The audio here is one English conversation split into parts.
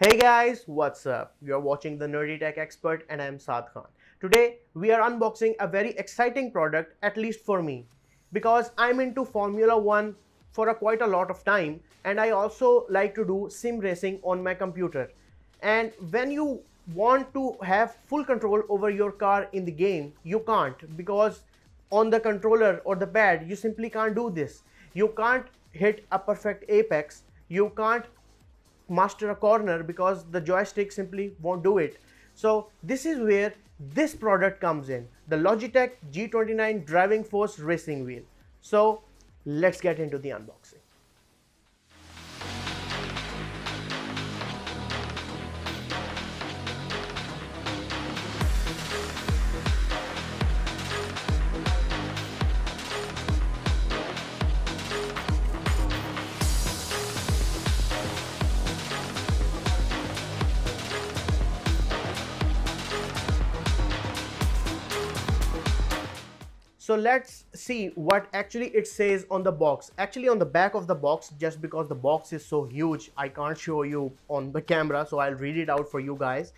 Hey guys, what's up? You're watching the Nerdy Tech Expert and I'm Saad Khan. Today we are unboxing a very exciting product, at least for me, because I'm into Formula 1 for quite a lot of time and I also like to do sim racing on my computer. And when you want to have full control over your car in the game, you can't, because on the controller or the pad you simply can't do this. You can't hit a perfect apex, you can't master a corner because the joystick simply won't do it. So this is where this product comes in, the Logitech G29 Driving Force racing wheel. So let's get into the unboxing. So let's see what actually it says on the box. Actually on the back of the box, just because the box is so huge, I can't show you on the camera, so I'll read it out for you guys.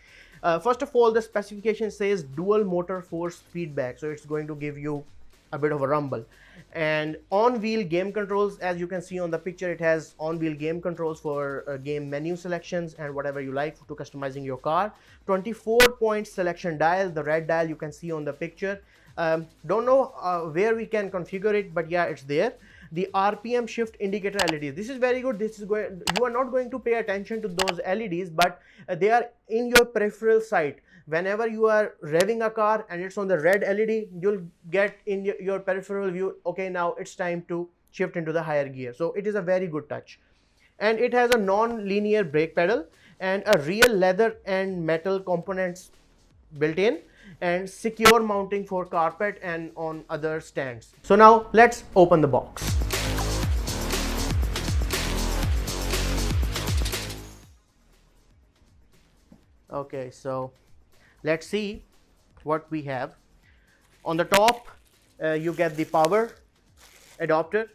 First of all, the specification says dual motor force feedback, so it's going to give you a bit of a rumble. And on-wheel game controls, as you can see on the picture, it has on-wheel game controls for game menu selections and whatever you like to customizing your car. 24-point selection dial, the red dial you can see on the picture. Don't know where we can configure it, but yeah, it's there. The RPM shift indicator LEDs, this is very good. This is going, you are not going to pay attention to those LEDs, but they are in your peripheral sight. Whenever you are revving a car and it's on the red LED, you'll get in your peripheral view, okay, now it's time to shift into the higher gear. So it is a very good touch. And it has a non-linear brake pedal and a real leather and metal components built in, and secure mounting for carpet and on other stands. So now let's open the box. Okay, so let's see what we have. On the top, you get the power adapter,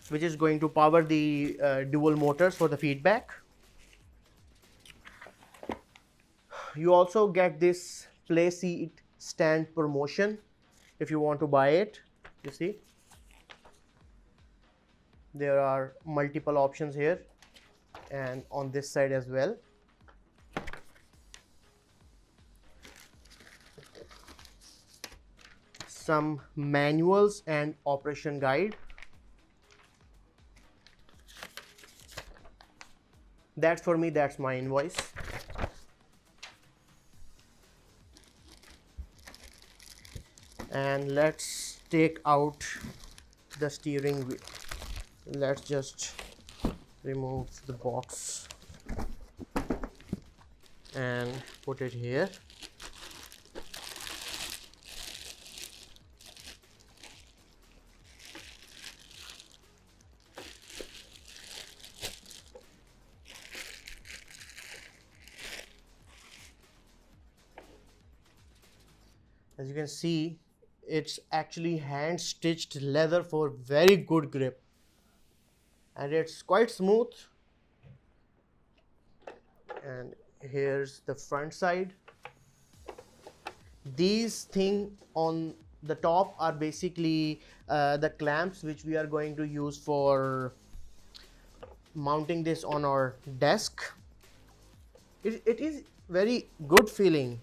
which is going to power the dual motors for the feedback. You also get this play seat stand promotion if you want to buy it. You see, there are multiple options here and on this side as well. Some manuals and operation guide. That's for me, that's my invoice. And let's take out the steering wheel. Let's just remove the box and put it here. As you can see, it's actually hand stitched leather for very good grip, and it's quite smooth. And here's the front side. These things on the top are basically the clamps which we are going to use for mounting this on our desk. It is very good feeling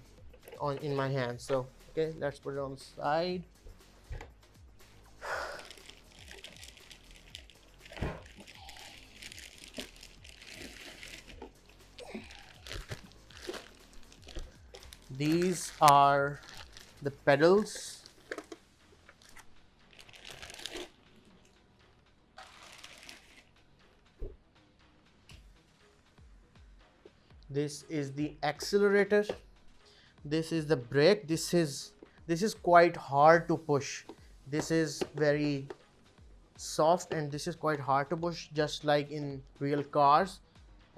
in my hand. So okay, let's put it on the side. These are the pedals. This is the accelerator. This is the brake. This is quite hard to push. This is very soft and this is quite hard to push, just like in real cars.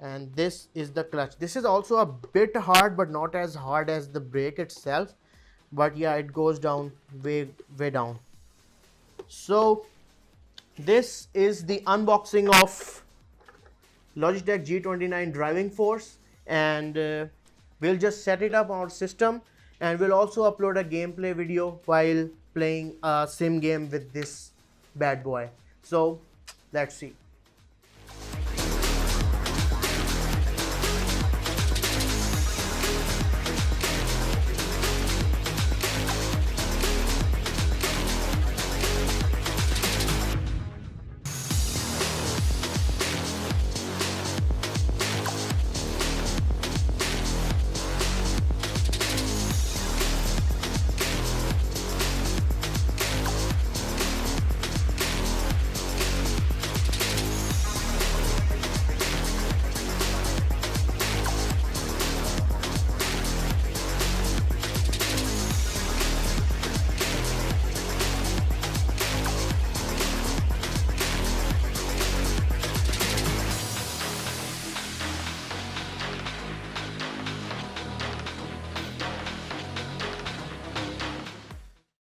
And this is the clutch. This is also a bit hard, but not as hard as the brake itself. But yeah, it goes down way down. So this is the unboxing of Logitech G29 Driving Force. and we'll just set it up on our system, and we'll also upload a gameplay video while playing a sim game with this bad boy. So let's see.